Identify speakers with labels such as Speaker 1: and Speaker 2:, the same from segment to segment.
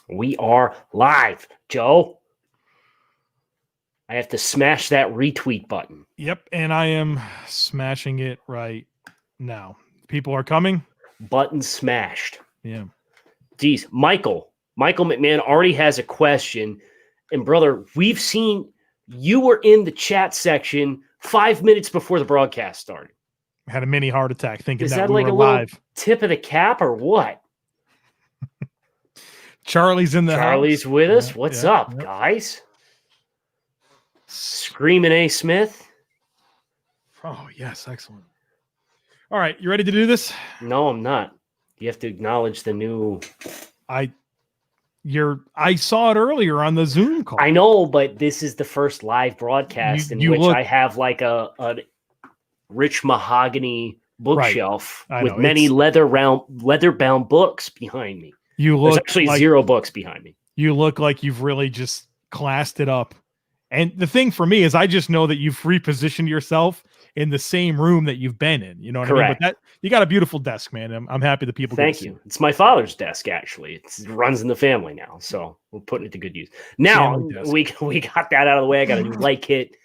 Speaker 1: We are live, Joe. I have to smash that retweet button.
Speaker 2: Yep, and I am smashing it right now. People are coming.
Speaker 1: Button smashed.
Speaker 2: Yeah.
Speaker 1: Geez, Michael McMahon already has a question. And brother, we've seen you were in the chat section 5 minutes before the broadcast started.
Speaker 2: I had a mini heart attack thinking
Speaker 1: Is
Speaker 2: that
Speaker 1: that
Speaker 2: we
Speaker 1: like
Speaker 2: were
Speaker 1: a
Speaker 2: live.
Speaker 1: little tip of the cap or what?
Speaker 2: Charlie's in the
Speaker 1: Charlie's
Speaker 2: house.
Speaker 1: with us. What's up, guys? Screaming A. Smith.
Speaker 2: Oh, yes. Excellent. All right. You ready to do this?
Speaker 1: No, I'm not. You have to acknowledge the new.
Speaker 2: I saw it earlier on the Zoom call.
Speaker 1: I know, but this is the first live broadcast in which I have like a rich mahogany bookshelf with many leather-bound books behind me. There's actually like 0 books behind me.
Speaker 2: You look like you've really just classed it up. And the thing for me is I just know that you've repositioned yourself in the same room that you've been in. You know what I mean? But you got a beautiful desk, man. I'm happy that people
Speaker 1: Thank you. It's my father's desk, actually. It runs in the family now, so we're putting it to good use. Now, we got that out of the way. I got a new light kit,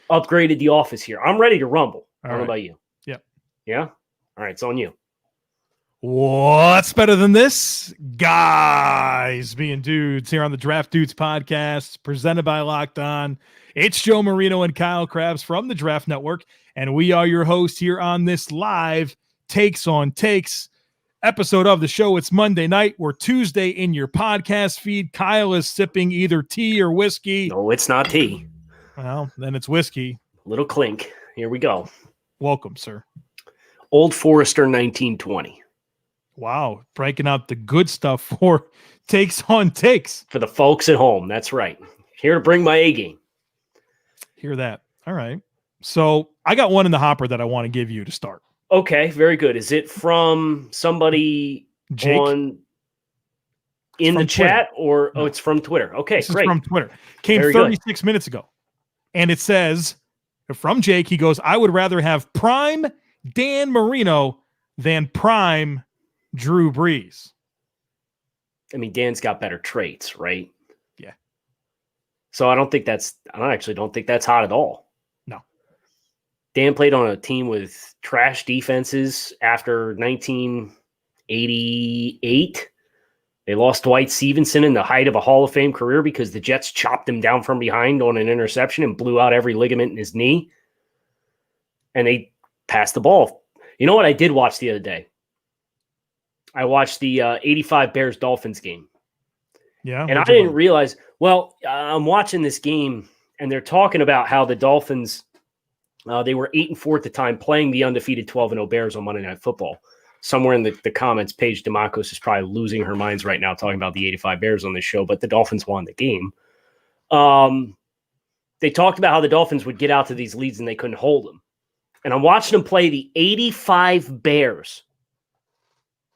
Speaker 1: upgraded the office here. I'm ready to rumble. I don't know about you.
Speaker 2: Yep.
Speaker 1: Yeah? All right, it's on you.
Speaker 2: What's better than this? Guys being dudes here on the Draft Dudes podcast, presented by Locked On. It's Joe Marino and Kyle Krabs from the Draft Network, and we are your hosts here on this live Takes on Takes episode of the show. It's Monday night. We're Tuesday in your podcast feed. Kyle is sipping either tea or whiskey.
Speaker 1: No, it's not tea.
Speaker 2: Well, then it's whiskey.
Speaker 1: Little clink. Here we go.
Speaker 2: Welcome, sir.
Speaker 1: Old Forester 1920.
Speaker 2: Wow, breaking out the good stuff for Takes on Takes.
Speaker 1: For the folks at home, that's right. Here to bring my A game.
Speaker 2: Hear that. All right. So I got one in the hopper that I want to give you to start.
Speaker 1: Okay, very good. Is it from somebody in the chat or no. It's from Twitter? Okay,
Speaker 2: this
Speaker 1: great.
Speaker 2: Is from Twitter. Came very 36 good. Minutes ago. And it says, from Jake, he goes, I would rather have prime Dan Marino than prime Drew Brees.
Speaker 1: I mean, Dan's got better traits, right?
Speaker 2: Yeah.
Speaker 1: So I actually don't think that's hot at all.
Speaker 2: No.
Speaker 1: Dan played on a team with trash defenses after 1988. They lost Dwight Stevenson in the height of a Hall of Fame career because the Jets chopped him down from behind on an interception and blew out every ligament in his knee. And they passed the ball. You know what I did watch the other day? I watched the 85 Bears-Dolphins game.
Speaker 2: Yeah.
Speaker 1: And I didn't realize, I'm watching this game, and they're talking about how the Dolphins, they were 8-4 at the time, playing the undefeated 12-0 Bears on Monday Night Football. Somewhere in the comments, Paige DeMacos is probably losing her minds right now talking about the 85 Bears on this show, but the Dolphins won the game. They talked about how the Dolphins would get out to these leads and they couldn't hold them. And I'm watching them play the 85 Bears.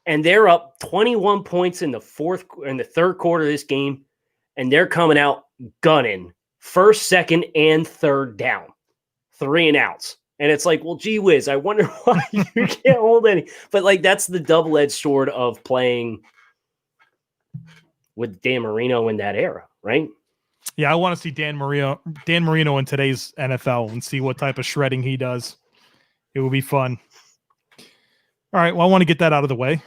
Speaker 1: And they're up 21 points in the third quarter of this game, and they're coming out gunning first, second, and third down, 3 and outs. And it's like, well, gee whiz, I wonder why you can't hold any. But like, that's the double-edged sword of playing with Dan Marino in that era, right?
Speaker 2: Yeah, I want to see Dan Marino in today's NFL and see what type of shredding he does. It will be fun. All right, well, I want to get that out of the way.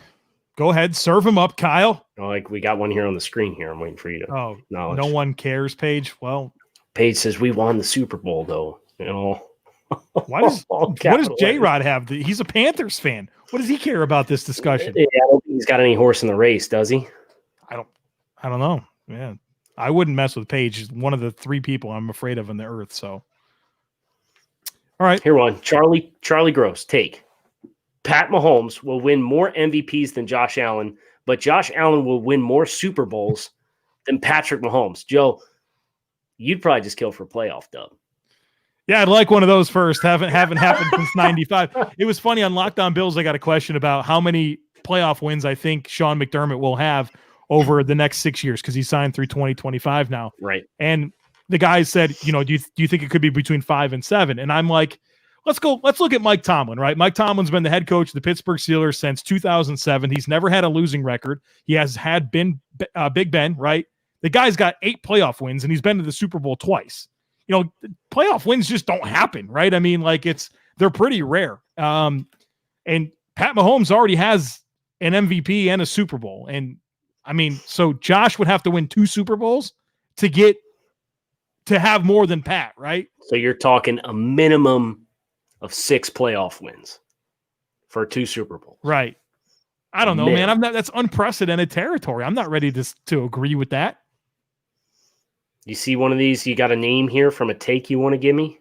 Speaker 2: Go ahead, serve him up, Kyle.
Speaker 1: Oh, like we got one here on the screen here. I'm waiting for you to acknowledge.
Speaker 2: No one cares, Paige. Well,
Speaker 1: Paige says we won the Super Bowl, though. You know,
Speaker 2: what does J-Rod have? He's a Panthers fan. What does he care about this discussion?
Speaker 1: Yeah, I don't think he's got any horse in the race, does he?
Speaker 2: I don't know. Yeah, I wouldn't mess with Paige. He's one of the 3 people I'm afraid of on the earth. So, all right,
Speaker 1: here one. Charlie Gross, take. Pat Mahomes will win more MVPs than Josh Allen, but Josh Allen will win more Super Bowls than Patrick Mahomes. Joe, you'd probably just kill for a playoff dub.
Speaker 2: Yeah, I'd like one of those first. Haven't happened since 95. It was funny on Locked On Bills. I got a question about how many playoff wins I think Sean McDermott will have over the next 6 years because he signed through 2025 now.
Speaker 1: Right.
Speaker 2: And the guy said, do you think it could be between 5 and 7? And I'm like, Let's look at Mike Tomlin, right? Mike Tomlin's been the head coach of the Pittsburgh Steelers since 2007. He's never had a losing record. He has had Big Ben, right? The guy's got 8 playoff wins, and he's been to the Super Bowl twice. Playoff wins just don't happen, right? I mean, they're pretty rare. And Pat Mahomes already has an MVP and a Super Bowl. And I mean, so Josh would have to win 2 Super Bowls to have more than Pat, right?
Speaker 1: So you're talking a minimum of 6 playoff wins for 2 Super Bowls.
Speaker 2: Right. I don't know, man. That's unprecedented territory. I'm not ready to agree with that.
Speaker 1: You see one of these, you got a name here from a take you want to give me?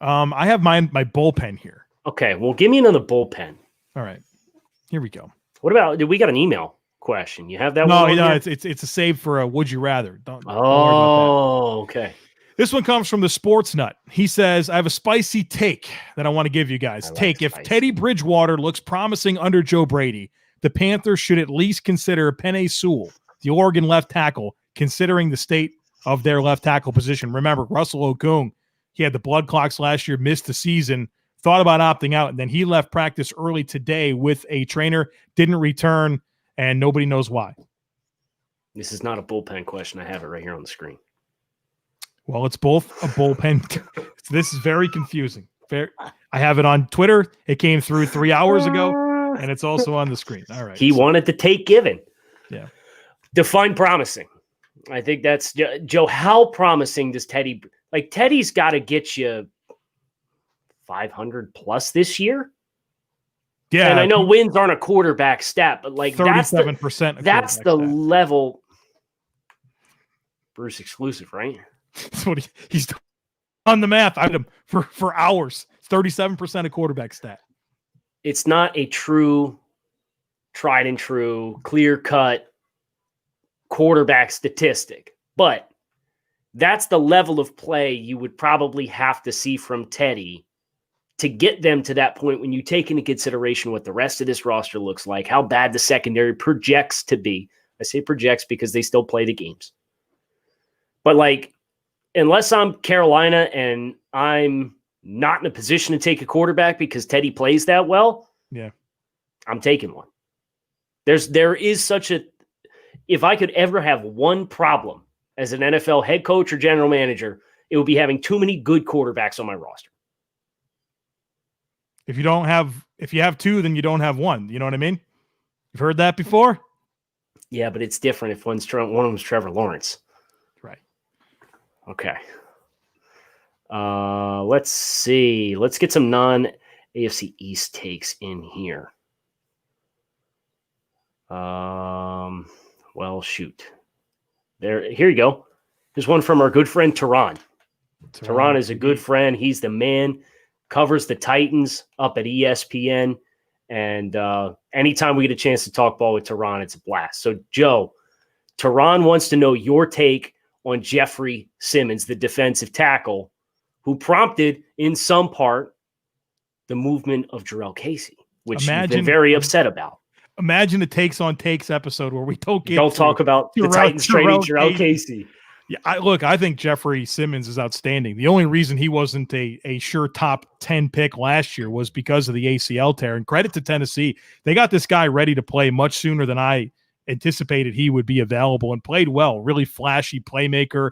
Speaker 2: I have my bullpen here.
Speaker 1: Okay, well, give me another bullpen.
Speaker 2: All right. Here we go.
Speaker 1: What about, we got an email question. You have that one?
Speaker 2: No, it's a save for a would you rather. Don't worry about that.
Speaker 1: Okay.
Speaker 2: This one comes from the Sports Nut. He says, I have a spicy take that I want to give you guys. If Teddy Bridgewater looks promising under Joe Brady, the Panthers should at least consider Penei Sewell, the Oregon left tackle, considering the state of their left tackle position. Remember, Russell Okung, he had the blood clots last year, missed the season, thought about opting out, and then he left practice early today with a trainer, didn't return, and nobody knows why.
Speaker 1: This is not a bullpen question. I have it right here on the screen.
Speaker 2: Well, it's both a bullpen. This is very confusing. I have it on Twitter. It came through 3 hours ago, and it's also on the screen. All right.
Speaker 1: He wanted the take given.
Speaker 2: Yeah.
Speaker 1: Define promising. I think that's Joe. How promising does Teddy? Teddy's got to get you 500 plus this year.
Speaker 2: Yeah,
Speaker 1: and I know wins aren't a quarterback stat, but
Speaker 2: 37%.
Speaker 1: That's the level. Bruce exclusive, right?
Speaker 2: That's what he's on the math item for hours. 37% of quarterback stat.
Speaker 1: It's not a true, tried and true, clear cut quarterback statistic, but that's the level of play you would probably have to see from Teddy to get them to that point when you take into consideration what the rest of this roster looks like, how bad the secondary projects to be. I say projects because they still play the games. But unless I'm Carolina and I'm not in a position to take a quarterback because Teddy plays that well,
Speaker 2: yeah,
Speaker 1: I'm taking one. There is such a, if I could ever have one problem as an NFL head coach or general manager, it would be having too many good quarterbacks on my roster.
Speaker 2: If you have 2, then you don't have 1. You know what I mean? You've heard that before?
Speaker 1: Yeah, but it's different if one of them's Trevor Lawrence.
Speaker 2: Right.
Speaker 1: Okay. Let's see. Let's get some non-AFC East takes in here. Well, shoot. Here you go. There's one from our good friend Tehran. Tehran is a good friend. He's the man. Covers the Titans up at ESPN. And anytime we get a chance to talk ball with Tehran, it's a blast. So, Joe, Tehran wants to know your take on Jeffrey Simmons, the defensive tackle, who prompted, in some part, the movement of Jarrell Casey, which you've been very upset about.
Speaker 2: Imagine a takes on takes episode where we don't
Speaker 1: talk about the Titans trading Jarrell Casey.
Speaker 2: Yeah, I think Jeffrey Simmons is outstanding. The only reason he wasn't a sure top 10 pick last year was because of the ACL tear. And credit to Tennessee, they got this guy ready to play much sooner than I anticipated he would be available, and played well. Really flashy playmaker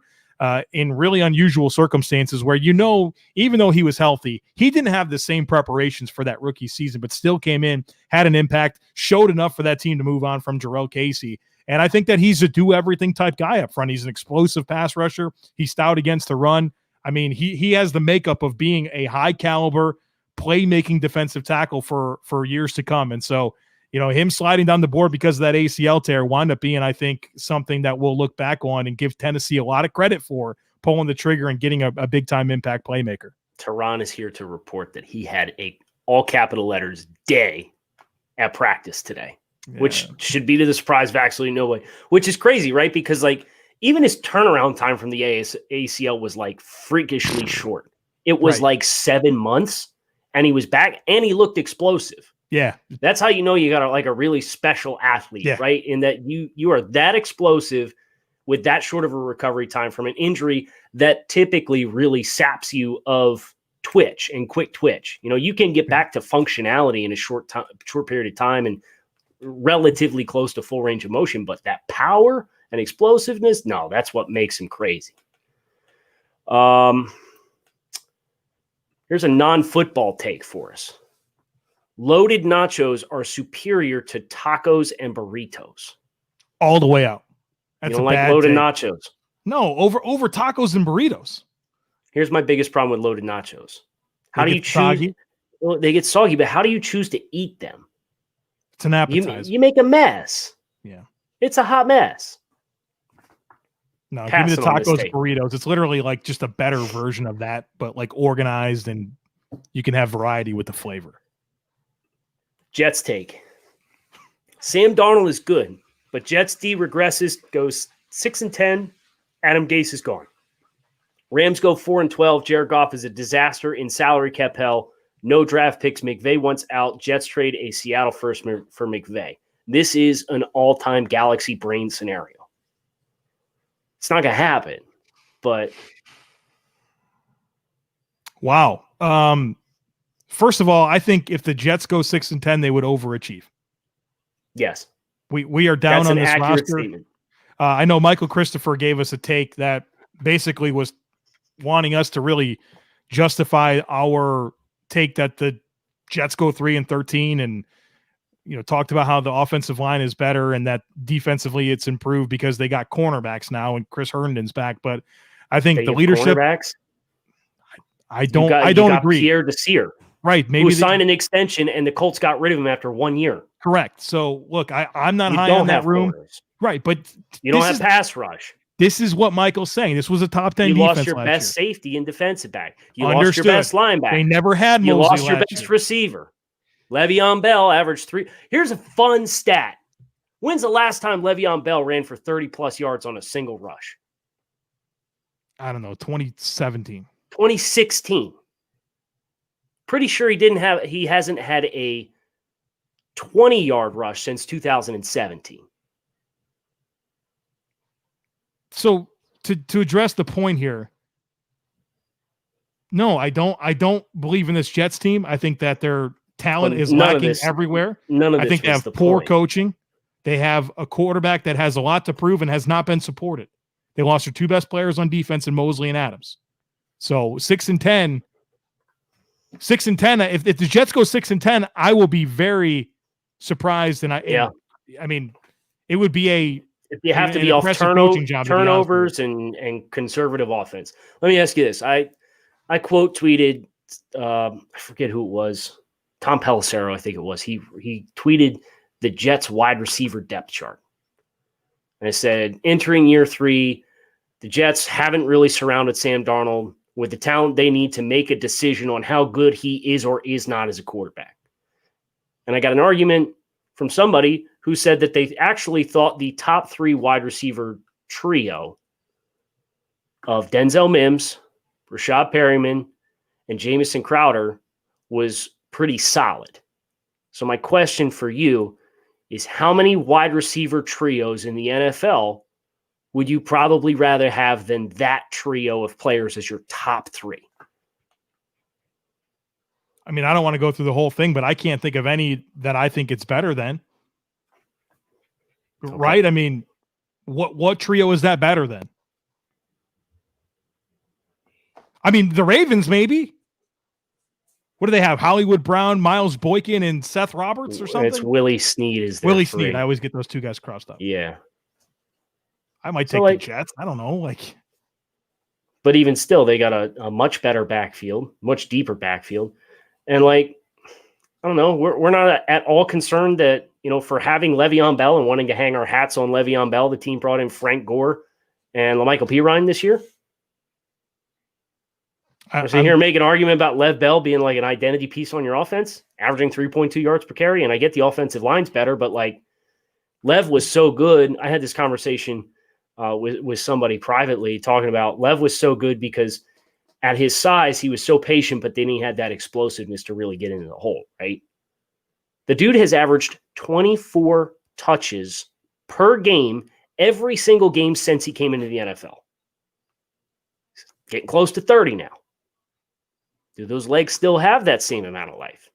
Speaker 2: in really unusual circumstances where, even though he was healthy, he didn't have the same preparations for that rookie season, but still came in, had an impact, showed enough for that team to move on from Jarrell Casey. And I think that he's a do-everything type guy up front. He's an explosive pass rusher. He's stout against the run. I mean, he has the makeup of being a high-caliber, playmaking defensive tackle for years to come. And so, him sliding down the board because of that ACL tear wound up being, I think, something that we'll look back on and give Tennessee a lot of credit for pulling the trigger and getting a big-time impact playmaker.
Speaker 1: Tehran is here to report that he had a all-capital letters day at practice today. Yeah. Which should be to the surprise of absolutely nobody, which is crazy, right? Because even his turnaround time from the ACL was freakishly short. It was 7 months, and he was back, and he looked explosive.
Speaker 2: Yeah.
Speaker 1: That's how you know you got a really special athlete, right? In that you are that explosive with that short of a recovery time from an injury that typically really saps you of twitch and quick twitch. You can get back to functionality in a short period of time and relatively close to full range of motion, but that power and explosiveness, no, that's what makes him crazy. Here's a non-football take for us. Loaded nachos are superior to tacos and burritos.
Speaker 2: All the way out. That's
Speaker 1: you don't
Speaker 2: a
Speaker 1: like
Speaker 2: bad
Speaker 1: loaded
Speaker 2: take.
Speaker 1: nachos?
Speaker 2: No, over tacos and burritos.
Speaker 1: Here's my biggest problem with loaded nachos. How do you choose?
Speaker 2: Soggy.
Speaker 1: Well, they get soggy, but how do you choose to eat them?
Speaker 2: It's an appetizer.
Speaker 1: You make a mess.
Speaker 2: Yeah.
Speaker 1: It's a hot mess.
Speaker 2: No, give me the tacos and burritos. It's literally like just a better version of that, but like organized, and you can have variety with the flavor.
Speaker 1: Jets take. Sam Darnold is good, but Jets D regresses, goes 6-10. Adam Gase is gone. Rams go 4-12. Jared Goff is a disaster in salary cap hell. No draft picks. McVay wants out. Jets trade a Seattle first for McVay. This is an all-time galaxy brain scenario. It's not going to happen, but.
Speaker 2: Wow. First of all, I think if the Jets go 6-10, they would overachieve.
Speaker 1: Yes.
Speaker 2: We are down on this roster.
Speaker 1: Statement.
Speaker 2: I know Michael Christopher gave us a take that basically was wanting us to really justify our take that the Jets go 3-13 and talked about how the offensive line is better and that defensively it's improved because they got cornerbacks now and Chris Herndon's back. But I think the leadership. I don't agree.
Speaker 1: Pierre Desir,
Speaker 2: right? Maybe
Speaker 1: who signed an extension and the Colts got rid of him after 1 year.
Speaker 2: Correct. So look, I'm not high on that room.
Speaker 1: Corners.
Speaker 2: Right, but
Speaker 1: you don't have pass rush.
Speaker 2: This is what Michael's saying. This was a top 10
Speaker 1: you
Speaker 2: defense.
Speaker 1: You lost your
Speaker 2: last
Speaker 1: best
Speaker 2: year.
Speaker 1: safety and defensive back. You lost your best linebacker.
Speaker 2: They never had Mosley.
Speaker 1: You lost your best receiver. Le'Veon Bell averaged 3. Here's a fun stat. When's the last time Le'Veon Bell ran for 30-plus yards on a single rush?
Speaker 2: I don't know, 2017.
Speaker 1: 2016. Pretty sure he hasn't had a 20-yard rush since 2017.
Speaker 2: So to address the point here, no, I don't believe in this Jets team. I think that their talent is lacking everywhere. I think they have poor coaching. They have a quarterback that has a lot to prove and has not been supported. They lost their two best players on defense in Mosley and Adams. So 6-10. If the Jets go 6-10, I will be very surprised. And I mean, it would be
Speaker 1: if you have to be off turnovers and conservative offense. Let me ask you this. I quote tweeted, I forget who it was, Tom Pelissero, I think it was. He tweeted the Jets wide receiver depth chart. And I said, entering year 3, the Jets haven't really surrounded Sam Darnold with the talent they need to make a decision on how good he is or is not as a quarterback. And I got an argument from somebody who said that they actually thought the top 3 wide receiver trio of Denzel Mims, Rashad Perryman, and Jamison Crowder was pretty solid. So my question for you is, how many wide receiver trios in the NFL would you probably rather have than that trio of players as your top 3?
Speaker 2: I mean, I don't want to go through the whole thing, but I can't think of any that I think it's better than. Okay. Right? I mean, what trio is that better than? I mean, the Ravens, maybe. What do they have? Hollywood Brown, Miles Boykin, and Seth Roberts or something?
Speaker 1: It's Willie Snead is
Speaker 2: Willie Snead. I always get those two guys crossed up.
Speaker 1: Yeah.
Speaker 2: I might take the Jets. I don't know.
Speaker 1: But even still, they got a much better backfield, much deeper backfield. And I don't know, we're not at all concerned that, for having Le'Veon Bell and wanting to hang our hats on Le'Veon Bell, the team brought in Frank Gore and LaMichael Pirine this year. I'm sitting here making an argument about Lev Bell being like an identity piece on your offense, averaging 3.2 yards per carry. And I get the offensive line's better, but Lev was so good. I had this conversation with somebody privately talking about Lev was so good because at his size, he was so patient, but then he had that explosiveness to really get into the hole, right? The dude has averaged 24 touches per game every single game since he came into the NFL. Getting close to 30 now. Do those legs still have that same amount of life?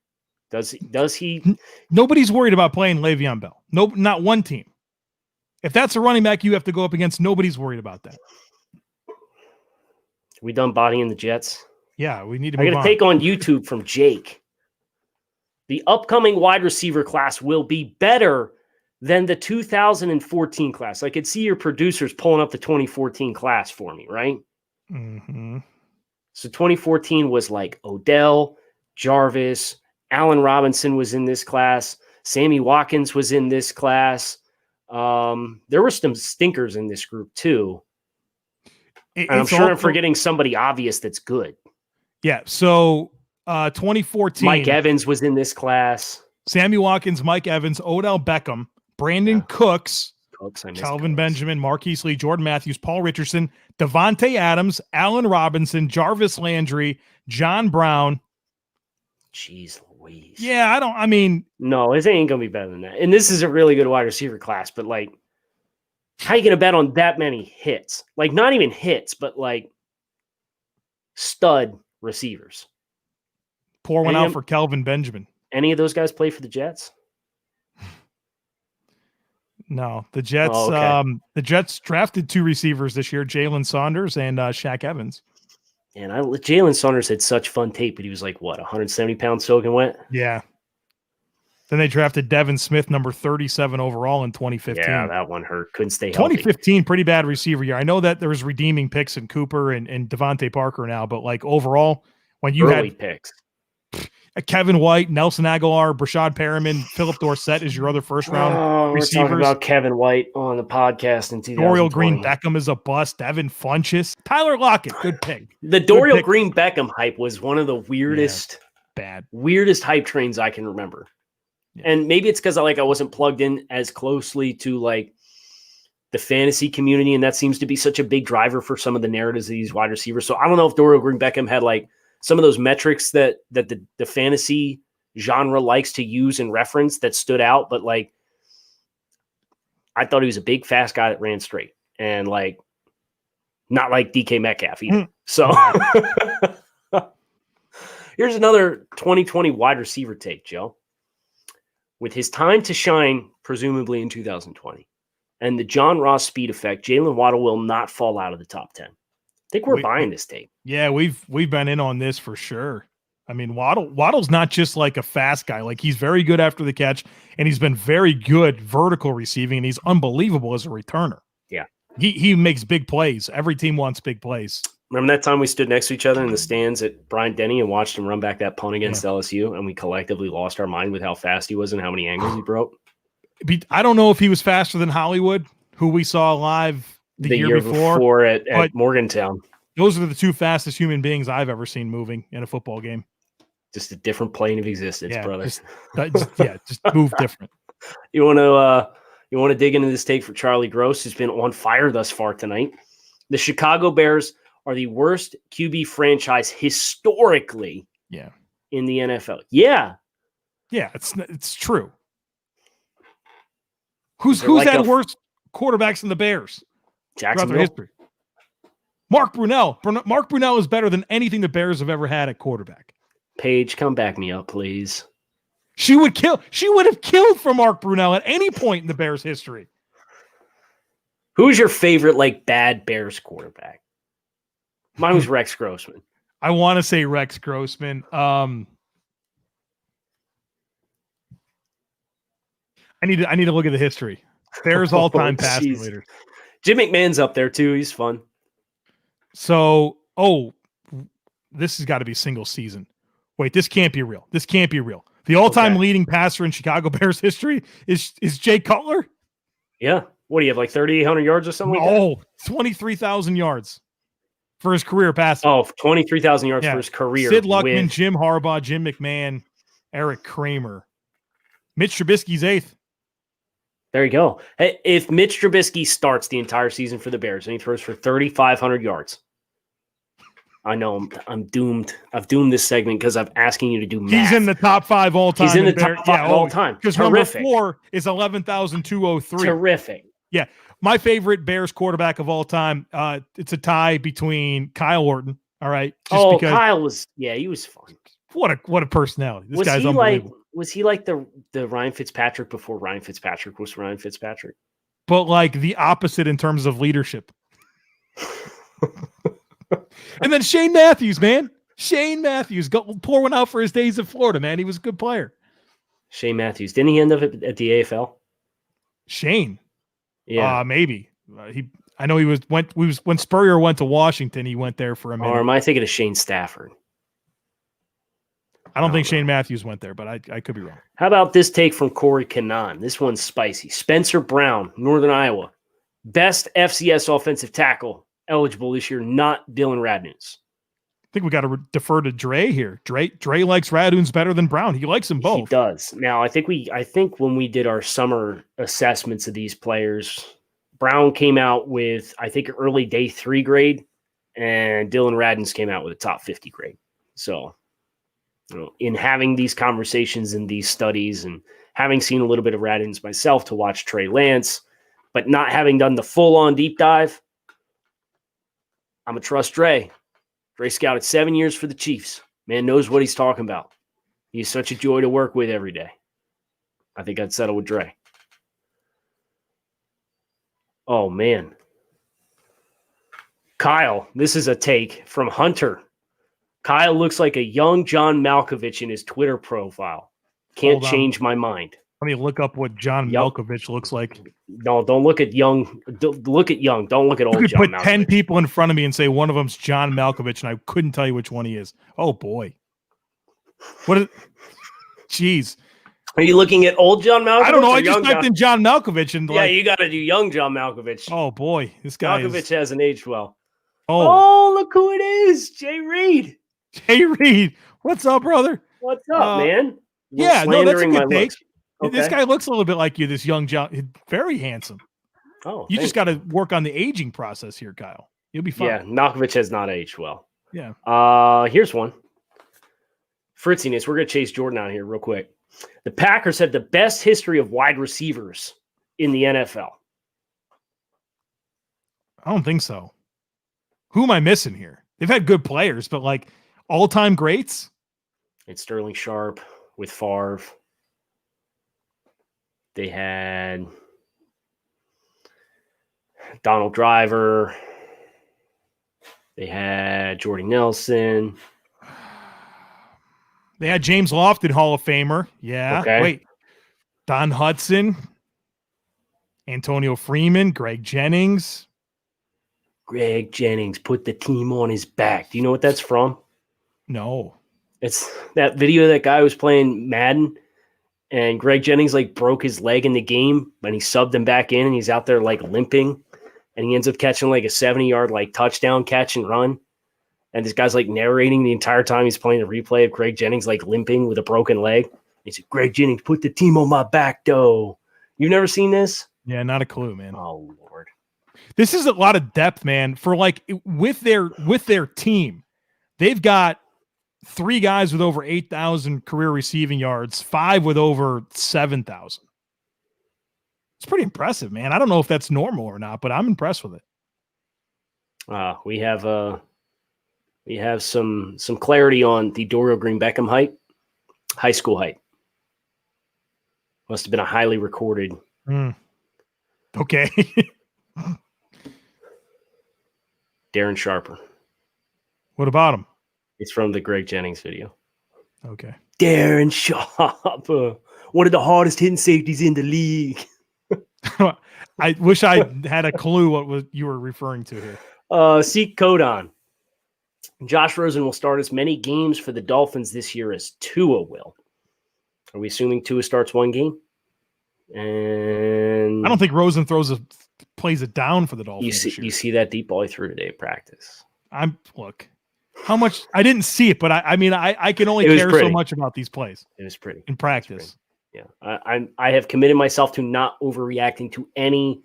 Speaker 1: Does he?
Speaker 2: Nobody's worried about playing Le'Veon Bell. No, not one team. If that's a running back you have to go up against, nobody's worried about that.
Speaker 1: We done bodying the Jets?
Speaker 2: Yeah, we need to move on.
Speaker 1: I got to take on YouTube from Jake. The upcoming wide receiver class will be better than the 2014 class. I could see your producers pulling up the 2014 class for me, right?
Speaker 2: Mm-hmm.
Speaker 1: So 2014 was like Odell, Jarvis, Allen Robinson was in this class. Sammy Watkins was in this class. There were some stinkers in this group too. And I'm sure I'm forgetting somebody obvious that's good.
Speaker 2: Yeah. So 2014.
Speaker 1: Mike Evans was in this class.
Speaker 2: Sammy Watkins, Mike Evans, Odell Beckham, Brandon Cooks, Calvin Benjamin, Marquise Lee, Jordan Matthews, Paul Richardson, Devontae Adams, Allen Robinson, Jarvis Landry, John Brown.
Speaker 1: Jeez Louise.
Speaker 2: Yeah,
Speaker 1: no, it ain't going to be better than that. And this is a really good wide receiver class, but like, how are you going to bet on that many hits? Like, not even hits, but like stud receivers.
Speaker 2: Pour one out for Calvin Benjamin.
Speaker 1: Any of those guys play for the Jets?
Speaker 2: No, the Jets. The Jets drafted 2 receivers this year: Jalen Saunders and Shaq Evans.
Speaker 1: And Jalen Saunders had such fun tape, but he was like what, 170 pounds soaking wet?
Speaker 2: Yeah. Then they drafted Devin Smith, number 37 overall in 2015.
Speaker 1: Yeah, that one hurt. Couldn't stay healthy.
Speaker 2: 2015, pretty bad receiver year. I know that there was redeeming picks in Cooper and Devontae Parker now, but like overall, when you
Speaker 1: early
Speaker 2: had
Speaker 1: picks.
Speaker 2: Kevin White, Nelson Aguilar, Brashad Perriman, Philip Dorsett is your other first round receivers.
Speaker 1: We're talking about Kevin White on the podcast in 2020.
Speaker 2: Dorial Green Beckham is a bust. Devin Funchess, Tyler Lockett, good pick.
Speaker 1: The Dorial Green Beckham hype was one of the weirdest hype trains I can remember. Yeah. And maybe it's because I wasn't plugged in as closely to like the fantasy community, and that seems to be such a big driver for some of the narratives of these wide receivers. So I don't know if Dorial Green Beckham had like some of those metrics that the fantasy genre likes to use and reference that stood out, but like I thought he was a big, fast guy that ran straight and like not like DK Metcalf either. So here's another 2020 wide receiver take, Joe. With his time to shine, presumably in 2020, and the John Ross speed effect, Jalen Waddle will not fall out of the top 10. I think we're buying this tape.
Speaker 2: Yeah, we've been in on this for sure. I mean, Waddle's not just like a fast guy. Like he's very good after the catch, and he's been very good vertical receiving, and he's unbelievable as a returner.
Speaker 1: Yeah.
Speaker 2: He makes big plays. Every team wants big plays.
Speaker 1: Remember that time we stood next to each other in the stands at Bryant-Denny and watched him run back that punt against LSU, and we collectively lost our mind with how fast he was and how many angles he broke?
Speaker 2: I don't know if he was faster than Hollywood, who we saw live the year before
Speaker 1: at Morgantown.
Speaker 2: Those are the 2 fastest human beings I've ever seen moving in a football game.
Speaker 1: Just a different plane of existence, brother.
Speaker 2: Just move different.
Speaker 1: You want to dig into this take for Charlie Gross, who's been on fire thus far tonight. The Chicago Bears are the worst QB franchise historically in the NFL. Yeah,
Speaker 2: it's true. Who's had worse quarterbacks than the Bears?
Speaker 1: Jacksonville.
Speaker 2: History. Mark Brunell. Mark Brunell is better than anything the Bears have ever had at quarterback.
Speaker 1: Paige, come back me up, please.
Speaker 2: She would have killed for Mark Brunell at any point in the Bears' history.
Speaker 1: Who's your favorite bad Bears quarterback? Mine was Rex Grossman.
Speaker 2: I want to say Rex Grossman. I need to look at the history. Bears all-time passing leader.
Speaker 1: Jim McMahon's up there too. He's fun.
Speaker 2: So, this has got to be single season. Wait, this can't be real. The all-time leading passer in Chicago Bears history is Jay Cutler.
Speaker 1: Yeah. What do you have, 3,800 yards or something like that?
Speaker 2: 23,000 yards for his career passing.
Speaker 1: 23,000 yards for his career.
Speaker 2: Sid Luckman, Jim Harbaugh, Jim McMahon, Eric Kramer. Mitch Trubisky's 8th.
Speaker 1: There you go. Hey, if Mitch Trubisky starts the entire season for the Bears and he throws for 3,500 yards, I know I'm doomed. I've doomed this segment because I'm asking you to do math.
Speaker 2: He's in the top 5 all time.
Speaker 1: He's in the top 5 all time.
Speaker 2: Because number 4 is 11,203.
Speaker 1: Terrific.
Speaker 2: Yeah. My favorite Bears quarterback of all time, it's a tie between Kyle Orton, All right.
Speaker 1: Just because Kyle was, he was fun.
Speaker 2: What a personality. This guy's unbelievable.
Speaker 1: Was he like the Ryan Fitzpatrick before Ryan Fitzpatrick was Ryan Fitzpatrick?
Speaker 2: But like the opposite in terms of leadership. And then Shane Matthews, man. Shane Matthews, pour one out for his days in Florida, man. He was a good player.
Speaker 1: Shane Matthews. Didn't he end up at the AFL?
Speaker 2: Shane.
Speaker 1: Yeah.
Speaker 2: Maybe. I know when Spurrier went to Washington, he went there for a minute.
Speaker 1: Or am I thinking of Shane Stafford?
Speaker 2: I don't think Shane Matthews went there, but I could be wrong.
Speaker 1: How about this take from Corey Kanaan? This one's spicy. Spencer Brown, Northern Iowa. Best FCS offensive tackle eligible this year, not Dylan Radunz.
Speaker 2: I think we got to defer to Dre here. Dre likes Radunz better than Brown. He likes them both.
Speaker 1: He does. Now, I think when we did our summer assessments of these players, Brown came out with, I think, early day 3 grade, and Dylan Radunz came out with a top 50 grade. So, in having these conversations and these studies and having seen a little bit of Radunz myself to watch Trey Lance, but not having done the full-on deep dive, I'm going to trust Dre. Dre scouted 7 years for the Chiefs. Man knows what he's talking about. He's such a joy to work with every day. I think I'd settle with Dre. Oh, man. Kyle, this is a take from Hunter. Kyle looks like a young John Malkovich in his Twitter profile. Can't change my mind.
Speaker 2: Let me look up what John Malkovich looks like.
Speaker 1: No, don't look at young. Look at young. Don't look at old
Speaker 2: John
Speaker 1: John Malkovich.
Speaker 2: Put 10 people in front of me and say one of them's John Malkovich, and I couldn't tell you which one he is. Oh, boy. What is... Jeez.
Speaker 1: Are you looking at old John Malkovich?
Speaker 2: I don't know. I just typed in John Malkovich. And
Speaker 1: you got to do young John Malkovich.
Speaker 2: Oh, boy. This guy
Speaker 1: Malkovich hasn't aged well.
Speaker 2: Oh,
Speaker 1: look who it is. Jay Reed.
Speaker 2: Jay Reed. What's up, brother?
Speaker 1: What's up, man?
Speaker 2: That's a good take.
Speaker 1: Okay.
Speaker 2: This guy looks a little bit like you, this young John. Very handsome.
Speaker 1: Oh,
Speaker 2: you just got to work on the aging process here, Kyle. You'll be fine.
Speaker 1: Yeah, Malkovich has not aged well.
Speaker 2: Yeah.
Speaker 1: Here's one. Fritziness. We're going to chase Jordan out here real quick. The Packers have the best history of wide receivers in the NFL.
Speaker 2: I don't think so. Who am I missing here? They've had good players, but like all-time greats?
Speaker 1: It's Sterling Sharp with Favre. They had Donald Driver. They had Jordy Nelson.
Speaker 2: They had James Lofton, Hall of Famer. Yeah.
Speaker 1: Okay.
Speaker 2: Wait. Don Hudson. Antonio Freeman. Greg Jennings.
Speaker 1: Greg Jennings put the team on his back. Do you know what that's from?
Speaker 2: No.
Speaker 1: It's that video of that guy who was playing Madden, and Greg Jennings broke his leg in the game, and he subbed him back in, and he's out there limping, and he ends up catching a 70-yard touchdown catch and run. And this guy's narrating the entire time he's playing the replay of Greg Jennings limping with a broken leg. He said, "Greg Jennings put the team on my back, though." You've never seen this?
Speaker 2: Yeah, not a clue, man.
Speaker 1: Oh Lord,
Speaker 2: this is a lot of depth, man. For with their team, they've got 3 guys with over 8,000 career receiving yards, 5 with over 7,000. It's pretty impressive, man. I don't know if that's normal or not, but I'm impressed with it.
Speaker 1: We have some clarity on the Dorial Green Beckham high school height. Must have been a highly recorded.
Speaker 2: Okay.
Speaker 1: Darren Sharper.
Speaker 2: What about him?
Speaker 1: It's from the Greg Jennings video.
Speaker 2: Okay.
Speaker 1: Darren Sharper, one of the hardest hitting safeties in the league.
Speaker 2: I wish I had a clue what you were referring to here.
Speaker 1: Seek Codon. Josh Rosen will start as many games for the Dolphins this year as Tua will. Are we assuming Tua starts one game? And
Speaker 2: I don't think Rosen plays it down for the Dolphins.
Speaker 1: You see that deep ball he threw today at practice.
Speaker 2: Look. How much? I didn't see it, but I can only care so much about these plays.
Speaker 1: It was pretty
Speaker 2: in practice.
Speaker 1: Yeah, I have committed myself to not overreacting to any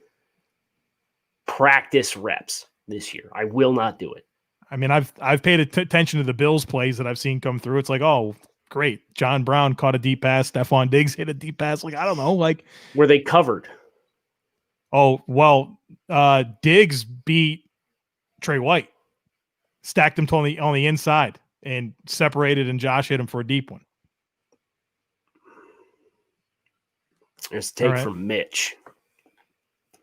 Speaker 1: practice reps this year. I will not do it.
Speaker 2: I mean, I've paid attention to the Bills plays that I've seen come through. It's oh, great. John Brown caught a deep pass. Stephon Diggs hit a deep pass. I don't know.
Speaker 1: Were they covered?
Speaker 2: Oh, well, Diggs beat Trey White. stacked him on the inside and separated, and Josh hit him for a deep one.
Speaker 1: There's a take from Mitch.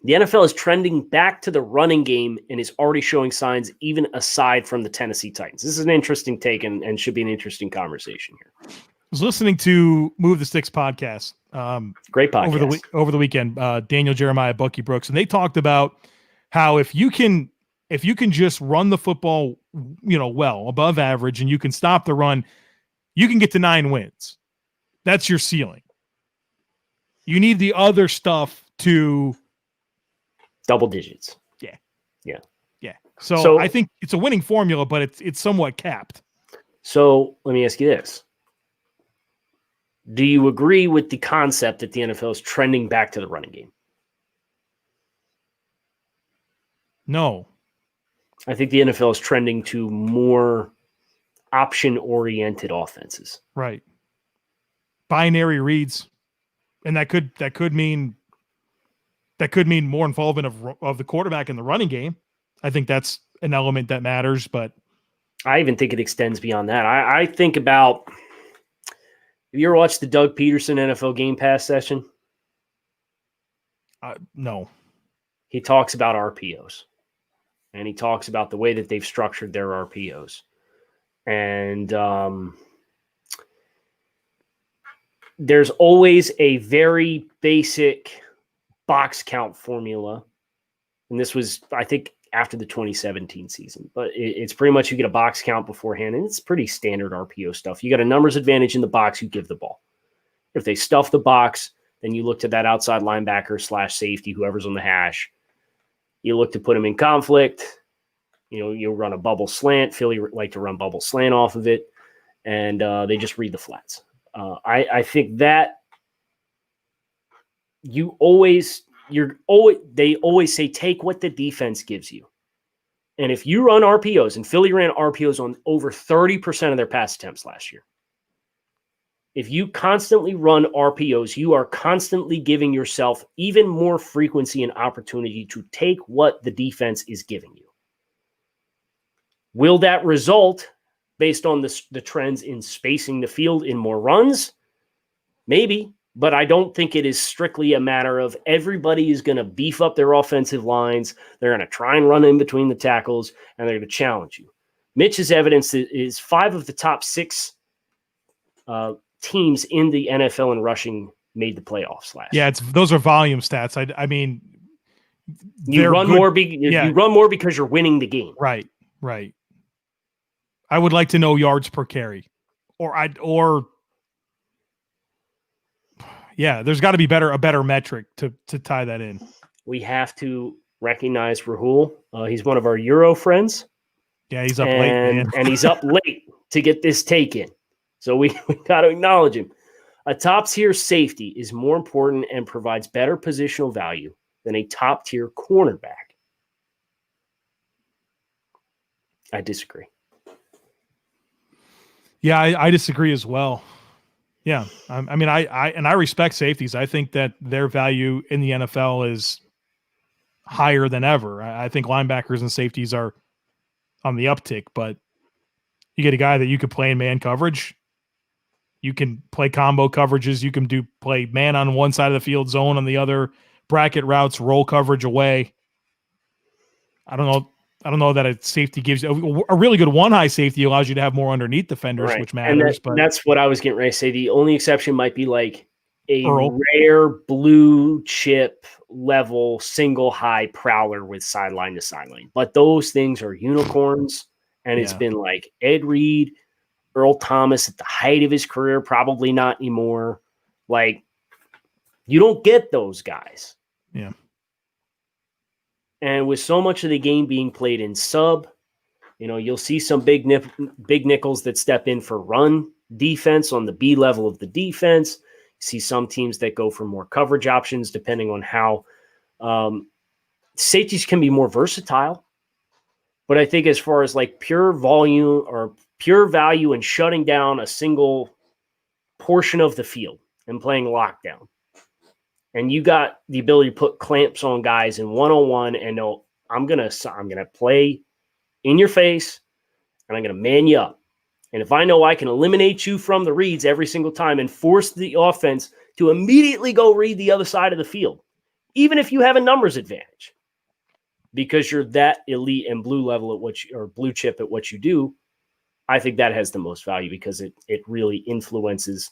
Speaker 1: The NFL is trending back to the running game and is already showing signs even aside from the Tennessee Titans. This is an interesting take and should be an interesting conversation here.
Speaker 2: I was listening to Move the Sticks podcast.
Speaker 1: Great podcast.
Speaker 2: Over the weekend, Daniel Jeremiah, Bucky Brooks, and they talked about how if you can just run the football, well above average, and you can stop the run, you can get to 9 wins. That's your ceiling. You need the other stuff to
Speaker 1: double digits.
Speaker 2: Yeah. So I think it's a winning formula, but it's somewhat capped.
Speaker 1: So let me ask you this. Do you agree with the concept that the NFL is trending back to the running game?
Speaker 2: No.
Speaker 1: I think the NFL is trending to more option-oriented offenses.
Speaker 2: Right. Binary reads. And that could mean more involvement of the quarterback in the running game. I think that's an element that matters, but
Speaker 1: I even think it extends beyond that. I think about, have you ever watched the Doug Peterson NFL Game Pass session?
Speaker 2: No.
Speaker 1: He talks about RPOs, and he talks about the way that they've structured their RPOs. And there's always a very basic box count formula. And this was, I think, after the 2017 season. But it's pretty much you get a box count beforehand, and it's pretty standard RPO stuff. You got a numbers advantage in the box, you give the ball. If they stuff the box, then you look to that outside linebacker / safety, whoever's on the hash. You look to put them in conflict. You'll run a bubble slant. Philly like to run bubble slant off of it. And they just read the flats. I think that they always say take what the defense gives you. And if you run RPOs, and Philly ran RPOs on over 30% of their pass attempts last year. If you constantly run RPOs, you are constantly giving yourself even more frequency and opportunity to take what the defense is giving you. Will that result, based on the trends in spacing the field, in more runs? Maybe, but I don't think it is strictly a matter of everybody is going to beef up their offensive lines. They're going to try and run in between the tackles, and they're going to challenge you. Mitch's evidence is 5 of the top 6 teams in the NFL in rushing made the playoffs last year.
Speaker 2: Those are volume stats. I mean,
Speaker 1: you run more. You run more because you're winning the game.
Speaker 2: Right. I would like to know yards per carry, there's got to be a better metric to tie that in.
Speaker 1: We have to recognize Rahul. He's one of our Euro friends.
Speaker 2: Yeah, he's up late, man.
Speaker 1: And he's up late to get this take in. So we got to acknowledge him. A top-tier safety is more important and provides better positional value than a top-tier cornerback. I disagree.
Speaker 2: Yeah, I disagree as well. Yeah, I respect safeties. I think that their value in the NFL is higher than ever. I think linebackers and safeties are on the uptick, but you get a guy that you could play in man coverage. You can play combo coverages. You can play man on one side of the field, zone on the other, bracket routes, roll coverage away. I don't know that a safety gives you a really good one-high safety allows you to have more underneath defenders, right, which matters.
Speaker 1: But that's what I was getting ready to say. The only exception might be like a rare blue chip level single high prowler with sideline to sideline. But those things are unicorns, and it's been like Ed Reed, Earl Thomas at the height of his career, probably not anymore. Like, you don't get those guys.
Speaker 2: Yeah.
Speaker 1: And with so much of the game being played in sub, you'll see some big nickels that step in for run defense on the B level of the defense. You see some teams that go for more coverage options depending on how safeties can be more versatile. But I think as far as like pure volume or pure value in shutting down a single portion of the field and playing lockdown, and you got the ability to put clamps on guys in one-on-one and know I'm gonna play in your face. and I'm going to man you up. And if I know I can eliminate you from the reads every single time and force the offense to immediately go read the other side of the field, even if you have a numbers advantage, because you're that elite and blue level at what you, or blue chip at what you do, I think that has the most value because it really influences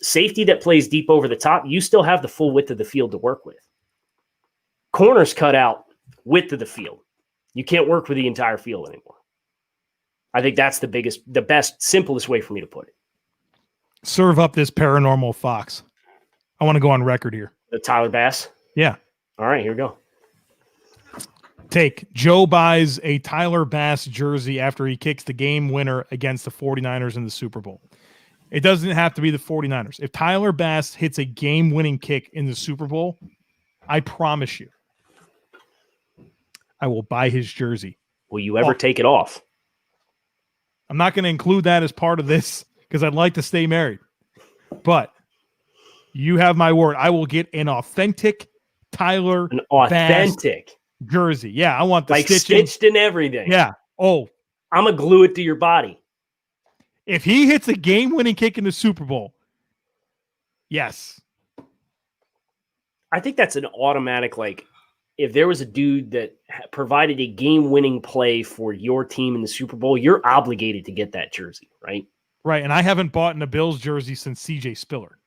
Speaker 1: safety that plays deep over the top. You still have the full width of the field to work with. Corners cut out width of the field. You can't work with the entire field anymore. I think that's the best, simplest way for me to put it.
Speaker 2: Serve up this paranormal fox. I want to go on record here.
Speaker 1: The Tyler Bass?
Speaker 2: Yeah.
Speaker 1: All right, here we go.
Speaker 2: Take Joe buys a Tyler Bass jersey after he kicks the game winner against the 49ers in the Super Bowl. It doesn't have to be the 49ers. If Tyler Bass hits a game-winning kick in the Super Bowl, I promise you, I will buy his jersey.
Speaker 1: Will you ever take it off?
Speaker 2: I'm not going to include that as part of this because I'd like to stay married. But you have my word. I will get an authentic Tyler Bass jersey. Yeah, I want the
Speaker 1: like stitched and everything.
Speaker 2: Yeah. Oh,
Speaker 1: I'm going to glue it to your body.
Speaker 2: If he hits a game-winning kick in the Super Bowl, yes.
Speaker 1: I think that's an automatic, like, if there was a dude that provided a game-winning play for your team in the Super Bowl, you're obligated to get that jersey, right?
Speaker 2: Right, and I haven't bought in a Bills jersey since C.J. Spiller.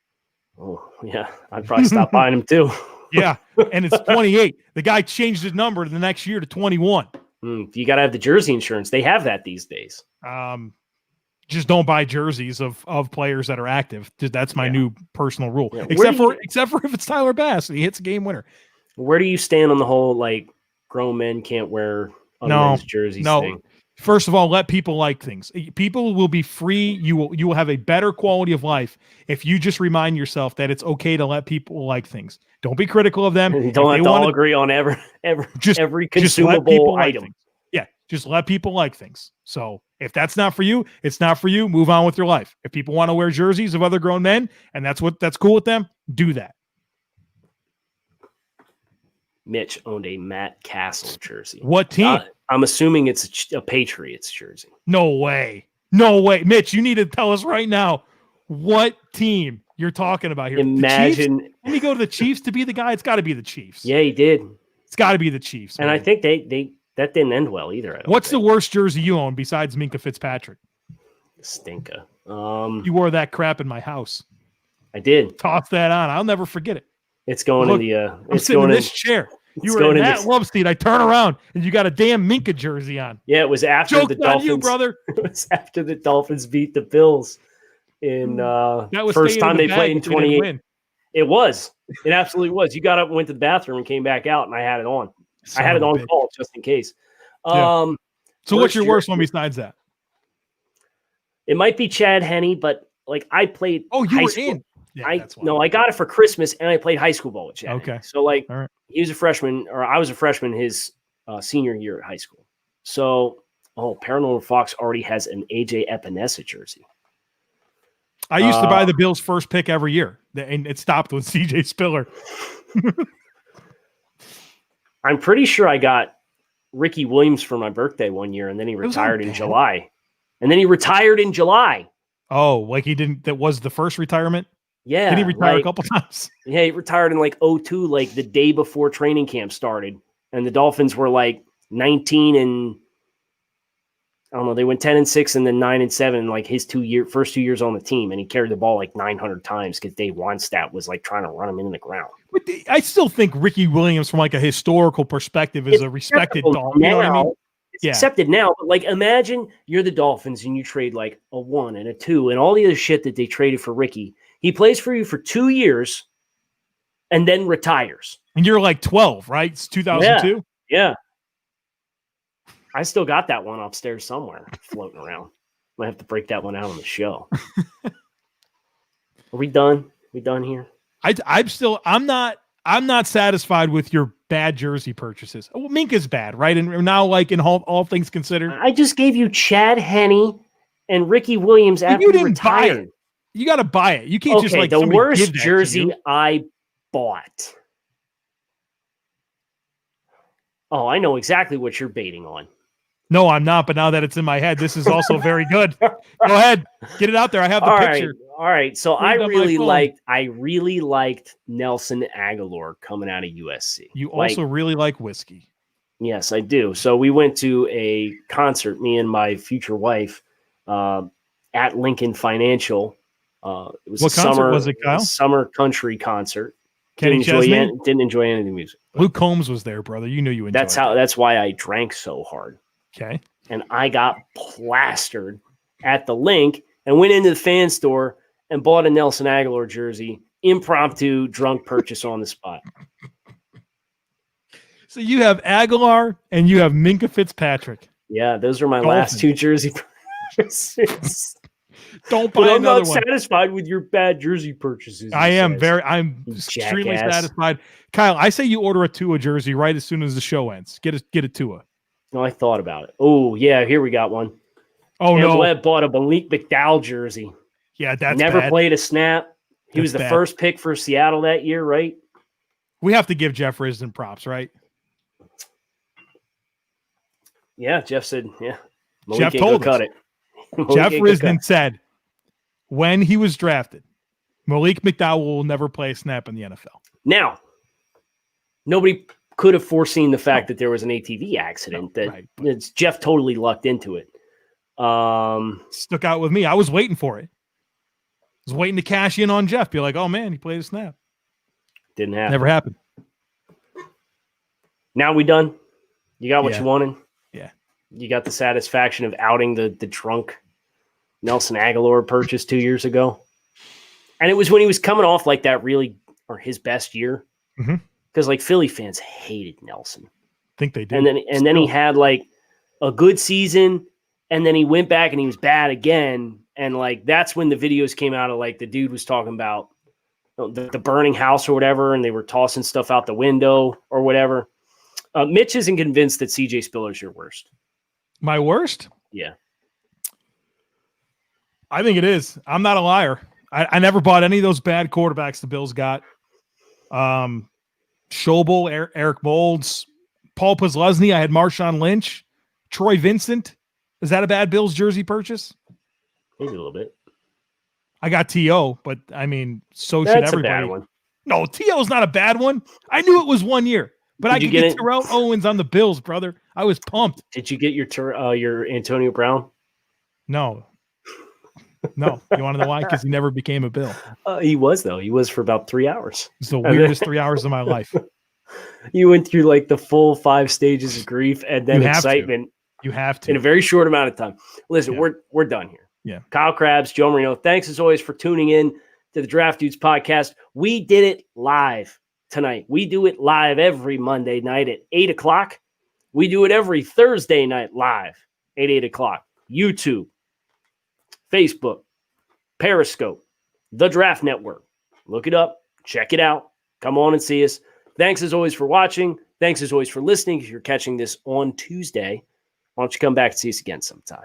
Speaker 1: Oh, yeah. I'd probably stop buying them, too.
Speaker 2: Yeah, and it's 28. The guy changed his number the next year to 21.
Speaker 1: You got to have the jersey insurance. They have that these days.
Speaker 2: Just don't buy jerseys of players that are active. That's my new personal rule. Yeah. Except for if it's Tyler Bass, he hits a game winner.
Speaker 1: Where do you stand on the whole like grown men can't wear men's jerseys thing?
Speaker 2: First of all, let people like things. People will be free. You will have a better quality of life if you just remind yourself that it's okay to let people like things. Don't be critical of them.
Speaker 1: You don't have to all agree on every consumable item.
Speaker 2: Like yeah, just let people like things. So if that's not for you, it's not for you. Move on with your life. If people want to wear jerseys of other grown men and that's cool with them, do that.
Speaker 1: Mitch owned a Matt Castle jersey.
Speaker 2: What team?
Speaker 1: I'm assuming it's a Patriots jersey.
Speaker 2: No way. Mitch, you need to tell us right now what team you're talking about here.
Speaker 1: Imagine.
Speaker 2: Didn't he go to the Chiefs to be the guy? It's got to be the Chiefs.
Speaker 1: Yeah, he did.
Speaker 2: It's got to be the Chiefs.
Speaker 1: And man. I think that didn't end well either.
Speaker 2: What's the worst jersey you own besides Minkah Fitzpatrick?
Speaker 1: Stinker.
Speaker 2: You wore that crap in my house.
Speaker 1: I did.
Speaker 2: Toss that on. I'll never forget it.
Speaker 1: It's going in the.
Speaker 2: I'm sitting in this chair. You were in that love seat. I turn around and you got a damn Minkah jersey on.
Speaker 1: Yeah, it was after
Speaker 2: Joke's
Speaker 1: the Dolphins.
Speaker 2: On you, brother.
Speaker 1: It was after the Dolphins beat the Bills in that was first time they played in 28. It was. It absolutely was. You got up and went to the bathroom and came back out, and I had it on. I had it on call just in case.
Speaker 2: Yeah. So what's your worst one besides that?
Speaker 1: It might be Chad Henne, but like I played.
Speaker 2: Oh, you were in.
Speaker 1: Yeah, I got it for Christmas, and I played high school ball with Chad.
Speaker 2: Okay.
Speaker 1: So like
Speaker 2: right.
Speaker 1: He was a freshman, or I was a freshman his senior year at high school. So, Paranormal Fox already has an AJ Epinesa jersey.
Speaker 2: I used to buy the Bills' first pick every year, and it stopped with CJ Spiller.
Speaker 1: I'm pretty sure I got Ricky Williams for my birthday one year, and then he retired in July.
Speaker 2: Oh, like he didn't? That was the first retirement?
Speaker 1: Yeah.
Speaker 2: Did he retire a couple times?
Speaker 1: Yeah, he retired in like 2002, like the day before training camp started. And the Dolphins were like 19 and I don't know, they went 10-6 and then 9-7, like his first 2 years on the team. And he carried the ball like 900 times because Dave Wannstedt was like trying to run him into the ground.
Speaker 2: But I still think Ricky Williams, from like a historical perspective, is a respected Dolphin. You know what I mean?
Speaker 1: It's accepted now, but like imagine you're the Dolphins and you trade like a 1 and a 2 and all the other shit that they traded for Ricky. He plays for you for 2 years and then retires.
Speaker 2: And you're like 12, right? It's 2002?
Speaker 1: Yeah. I still got that one upstairs somewhere floating around. Might have to break that one out on the show. Are we done? We done here?
Speaker 2: I'm not satisfied with your bad jersey purchases. Well, Minkah's bad, right? And now, like in all things considered,
Speaker 1: I just gave you Chad Henne and Ricky Williams after
Speaker 2: you didn't
Speaker 1: retired.
Speaker 2: Buy it. You got to buy it. You can't just like
Speaker 1: the worst jersey I bought. Oh, I know exactly what you're baiting on.
Speaker 2: No, I'm not. But now that it's in my head, this is also very good. Go ahead, get it out there. I have the picture.
Speaker 1: All right. So I
Speaker 2: Put it on my
Speaker 1: really liked Nelson Aguilar coming out of USC.
Speaker 2: You also really like whiskey.
Speaker 1: Yes, I do. So we went to a concert, me and my future wife, at Lincoln Financial. It was
Speaker 2: What concert was it, Kyle?
Speaker 1: Summer country concert.
Speaker 2: Kenny Chesney?
Speaker 1: Didn't enjoy any of the music.
Speaker 2: Luke Combs was there, brother. You knew you enjoyed
Speaker 1: That's why I drank so hard.
Speaker 2: Okay.
Speaker 1: And I got plastered at the Link and went into the fan store and bought a Nelson Aguilar jersey, impromptu drunk purchase on the spot.
Speaker 2: So you have Aguilar and you have Minka Fitzpatrick.
Speaker 1: Yeah, those are my last two jersey purchases.
Speaker 2: Don't buy another one.
Speaker 1: I'm not satisfied with your bad jersey purchases.
Speaker 2: I'm extremely satisfied. Kyle, I say you order a Tua jersey right as soon as the show ends. Get a Tua.
Speaker 1: No, I thought about it. Oh, yeah, here we got one.
Speaker 2: Oh,
Speaker 1: no. Webb bought a Malik McDowell jersey.
Speaker 2: Yeah, that's
Speaker 1: never
Speaker 2: bad.
Speaker 1: Played a snap. He was the first pick for Seattle that year, right?
Speaker 2: We have to give Jeff Risdon props, right?
Speaker 1: Yeah, Jeff said, yeah.
Speaker 2: Jeff told us. Jeff Risdon said when he was drafted, Malik McDowell will never play a snap in the NFL.
Speaker 1: Now, nobody could have foreseen the fact that there was an ATV accident. Jeff totally lucked into it.
Speaker 2: Stuck out with me. I was waiting for it. I was waiting to cash in on Jeff. Be like, oh man, he played a snap.
Speaker 1: Didn't happen.
Speaker 2: Never happened.
Speaker 1: Now we done? You got what you wanted?
Speaker 2: Yeah.
Speaker 1: You got the satisfaction of outing the drunk Nelson Aguilar purchase 2 years ago. And it was when he was coming off like that or his best year.
Speaker 2: Mm-hmm.
Speaker 1: Because like Philly fans hated Nelson.
Speaker 2: I think they did.
Speaker 1: And then he had like a good season, and then he went back and he was bad again. And like that's when the videos came out of like the dude was talking about the burning house or whatever, and they were tossing stuff out the window or whatever. Mitch isn't convinced that CJ Spiller's your worst.
Speaker 2: My worst?
Speaker 1: Yeah.
Speaker 2: I think it is. I'm not a liar. I never bought any of those bad quarterbacks the Bills got. Schobel, Eric Moulds, Paul Posluszny. I had Marshawn Lynch, Troy Vincent. Is that a bad Bills jersey purchase?
Speaker 1: Maybe a little bit.
Speaker 2: I got T.O., but I mean, so
Speaker 1: That's
Speaker 2: should everybody.
Speaker 1: A bad one.
Speaker 2: No, T.O. is not a bad one. I knew it was 1 year, but I could get Terrell Owens on the Bills, brother. I was pumped.
Speaker 1: Did you get your Antonio Brown?
Speaker 2: No. You want to know why? Because he never became a Bill.
Speaker 1: He was, though. He was for about 3 hours.
Speaker 2: It's the weirdest 3 hours of my life.
Speaker 1: You went through like the full 5 stages of grief and then excitement.
Speaker 2: You have to.
Speaker 1: In a very short amount of time. Listen, we're done here.
Speaker 2: Yeah.
Speaker 1: Kyle Krabs, Joe Marino, thanks as always for tuning in to the Draft Dudes podcast. We did it live tonight. We do it live every Monday night at 8 o'clock. We do it every Thursday night live at 8 o'clock. YouTube, Facebook, Periscope, The Draft Network. Look it up. Check it out. Come on and see us. Thanks as always for watching. Thanks as always for listening. If you're catching this on Tuesday, why don't you come back and see us again sometime?